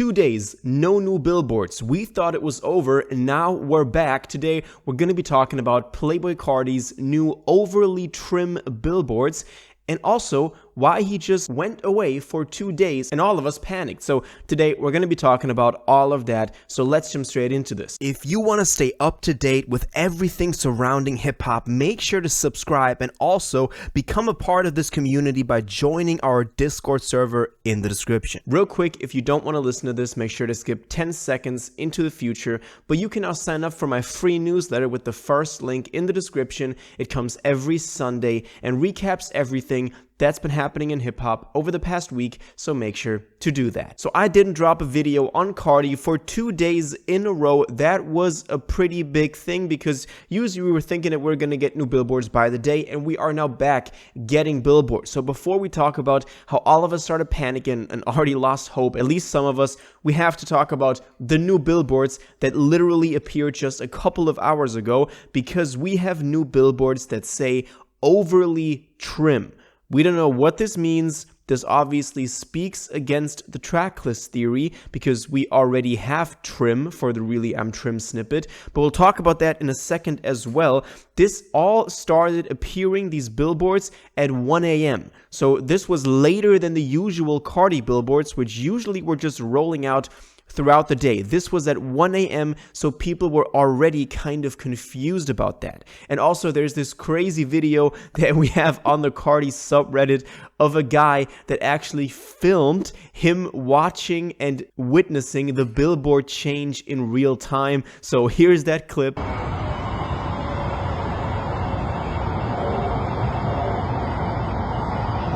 2 days, no new billboards. We thought it was over, and now we're back. Today, we're going to be talking about Playboi Carti's new overly trim billboards, and also why he just went away for 2 days and all of us panicked. So today we're going to be talking about all of that. So let's jump straight into this. If you want to stay up to date with everything surrounding hip hop, make sure to subscribe and also become a part of this community by joining our Discord server in the description. Real quick, if you don't want to listen to this, make sure to skip 10 seconds into the future, but you can now sign up for my free newsletter with the first link in the description. It comes every Sunday and recaps everything that's been happening in hip-hop over the past week, so make sure to do that. So I didn't drop a video on Carti for 2 days in a row. That was a pretty big thing because usually we were thinking that we're going to get new billboards by the day, and we are now back getting billboards. So before we talk about how all of us started panicking and already lost hope, at least some of us, we have to talk about the new billboards that literally appeared just a couple of hours ago, because we have new billboards that say overly trim. We don't know what this means. This obviously speaks against the tracklist theory because we already have trim for the Really I'm Trim snippet, but we'll talk about that in a second as well. This all started appearing, these billboards, at 1 a.m. So this was later than the usual Carti billboards, which usually were just rolling out throughout the day. This was at 1 a.m., so people were already kind of confused about that. And also, there's this crazy video that we have on the Carti subreddit of a guy that actually filmed him watching and witnessing the billboard change in real time. So here's that clip.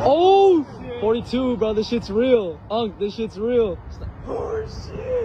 Oh! 42, bro, this shit's real. This shit's real.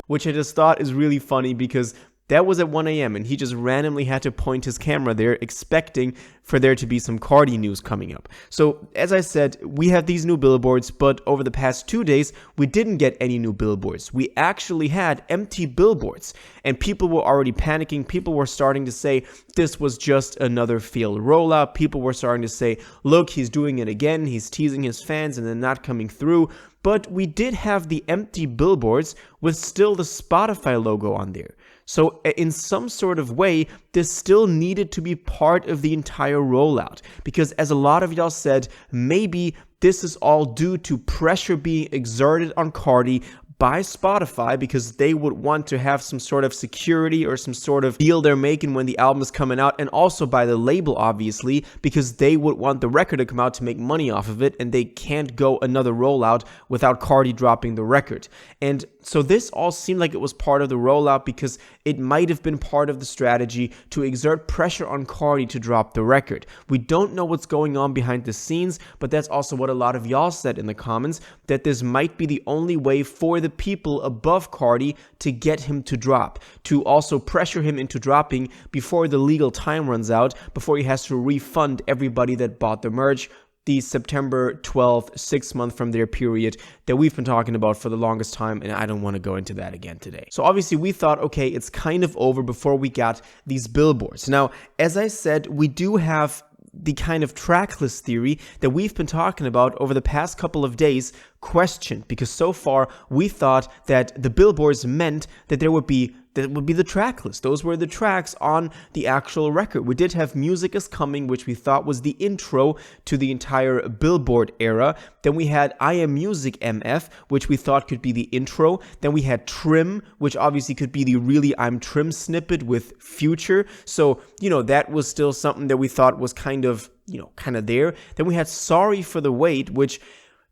Which I just thought is really funny because that was at 1 a.m. and he just randomly had to point his camera there, expecting for there to be some Carti news coming up. So, as I said, we have these new billboards, but over the past 2 days, we didn't get any new billboards. We actually had empty billboards, and people were already panicking. People were starting to say this was just another failed rollout. People were starting to say, look, he's doing it again. He's teasing his fans and then not coming through. But we did have the empty billboards with still the Spotify logo on there. So in some sort of way, this still needed to be part of the entire rollout. Because as a lot of y'all said, maybe this is all due to pressure being exerted on Carti by Spotify because they would want to have some sort of security or some sort of deal they're making when the album is coming out, and also by the label, obviously, because they would want the record to come out to make money off of it, and they can't go another rollout without Carti dropping the record. And so this all seemed like it was part of the rollout because it might have been part of the strategy to exert pressure on Carti to drop the record. We don't know what's going on behind the scenes, but that's also what a lot of y'all said in the comments, that this might be the only way for the people above Carti to get him to drop, to also pressure him into dropping before the legal time runs out, before he has to refund everybody that bought the merch, the September 12th, 6 month from their period that we've been talking about for the longest time, and I don't want to go into that again today. So obviously we thought, okay, it's kind of over before we got these billboards. Now, as I said, we do have the kind of tracklist theory that we've been talking about over the past couple of days questioned, because so far we thought that the billboards meant that there would be the track list. Those were the tracks on the actual record. We did have Music Is Coming, which we thought was the intro to the entire Billboard era. Then we had I Am Music MF, which we thought could be the intro. Then we had Trim, which obviously could be the Really I'm Trim snippet with Future. So, that was still something that we thought was kind of there. Then we had Sorry for the Wait, which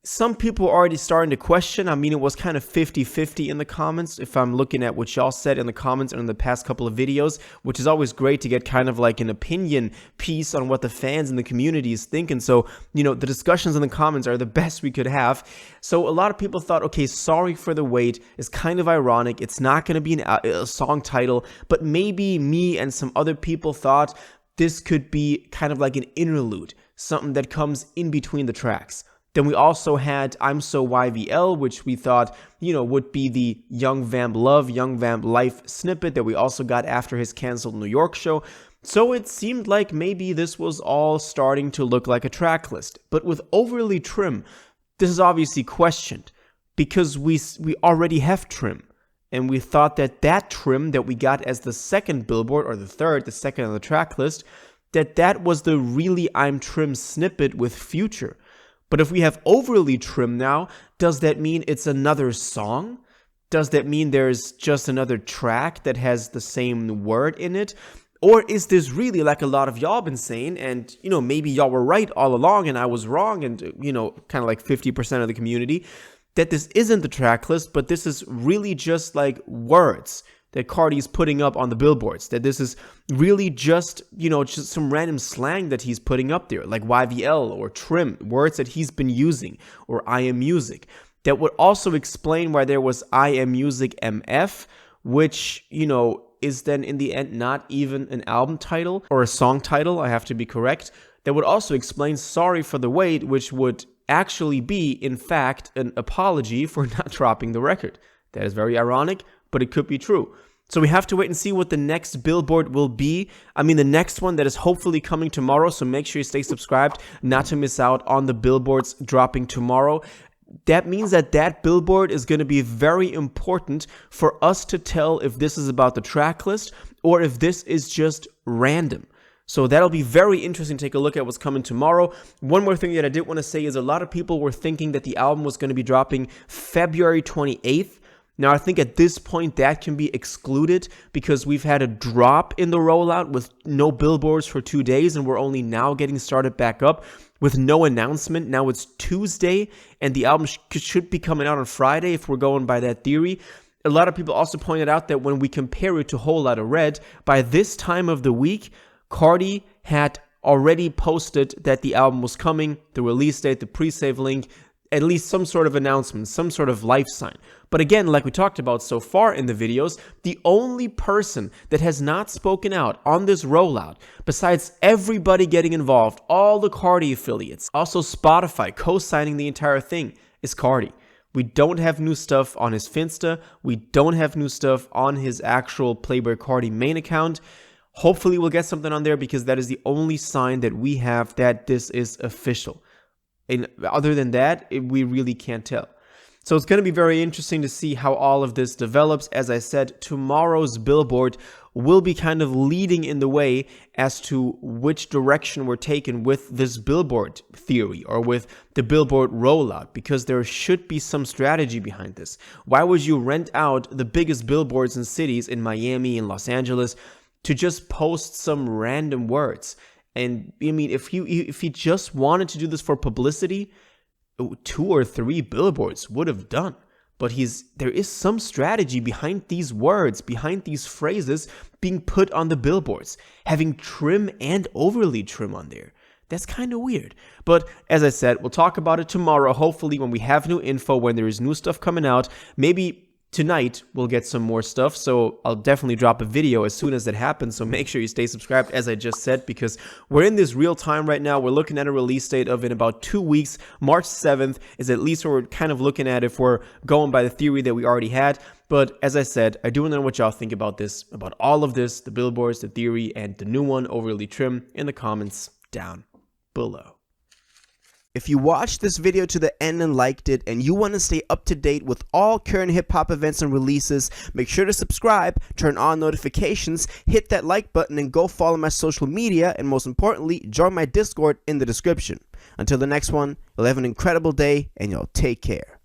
some people are already starting to question. I mean, it was kind of 50-50 in the comments if I'm looking at what y'all said in the comments and in the past couple of videos, which is always great to get kind of like an opinion piece on what the fans and the community is thinking. So, the discussions in the comments are the best we could have. So a lot of people thought, okay, Sorry for the Wait is kind of ironic. It's not going to be a song title, but maybe me and some other people thought this could be kind of like an interlude, something that comes in between the tracks. Then we also had I'm So YVL, which we thought, would be the Young Vamp Love, Young Vamp Life snippet that we also got after his canceled New York show. So it seemed like maybe this was all starting to look like a track list. But with Overly Trim, this is obviously questioned. because we already have trim. And we thought that that trim that we got as the second billboard, or the second on the track list, that was the really I'm Trim snippet with Future. But if we have overly trim now, does that mean it's another song? Does that mean there's just another track that has the same word in it? Or is this really, like a lot of y'all been saying, and, maybe y'all were right all along and I was wrong, and, kind of like 50% of the community, that this isn't the track list, but this is really just like words that Carti's putting up on the billboards, that this is really just, just some random slang that he's putting up there, like YVL or trim, words that he's been using, or I Am Music. That would also explain why there was I Am Music MF, which, is then in the end not even an album title or a song title, I have to be correct. That would also explain Sorry for the Wait, which would actually be, in fact, an apology for not dropping the record. That is very ironic, but it could be true. So we have to wait and see what the next billboard will be. I mean, the next one that is hopefully coming tomorrow, so make sure you stay subscribed not to miss out on the billboards dropping tomorrow. That means that billboard is going to be very important for us to tell if this is about the track list or if this is just random. So that'll be very interesting to take a look at what's coming tomorrow. One more thing that I did want to say is a lot of people were thinking that the album was going to be dropping February 28th. Now, I think at this point that can be excluded because we've had a drop in the rollout with no billboards for 2 days, and we're only now getting started back up with no announcement. Now it's Tuesday, and the album should be coming out on Friday if we're going by that theory. A lot of people also pointed out that when we compare it to Whole Lotta Red, by this time of the week, Carti had already posted that the album was coming, the release date, the pre-save link, at least some sort of announcement, some sort of life sign. But again, like we talked about so far in the videos, the only person that has not spoken out on this rollout, besides everybody getting involved, all the Carti affiliates, also Spotify co-signing the entire thing, is Carti. We don't have new stuff on his Finsta. We don't have new stuff on his actual Playboi Carti main account. Hopefully we'll get something on there because that is the only sign that we have that this is official. And other than that, we really can't tell. So it's going to be very interesting to see how all of this develops. As I said, tomorrow's billboard will be kind of leading in the way as to which direction we're taking with this billboard theory or with the billboard rollout, because there should be some strategy behind this. Why would you rent out the biggest billboards in cities in Miami and Los Angeles to just post some random words? And I mean, if he just wanted to do this for publicity, 2 or 3 billboards would have done. But there is some strategy behind these words, behind these phrases being put on the billboards, having trim and overly trim on there. That's kind of weird. But as I said, we'll talk about it tomorrow, hopefully when we have new info, when there is new stuff coming out. Maybe tonight we'll get some more stuff, so I'll definitely drop a video as soon as that happens. So make sure you stay subscribed, as I just said, because we're in this real time right now. We're looking at a release date of in about 2 weeks. March 7th is at least what we're kind of looking at if we're going by the theory that we already had. But as I said, I do want to know what y'all think about this, about all of this, the billboards, the theory, and the new one, overly trim, in the comments down below. If you watched this video to the end and liked it, and you want to stay up to date with all current hip-hop events and releases, make sure to subscribe, turn on notifications, hit that like button, and go follow my social media, and most importantly, join my Discord in the description. Until the next one, you'll have an incredible day, and y'all take care.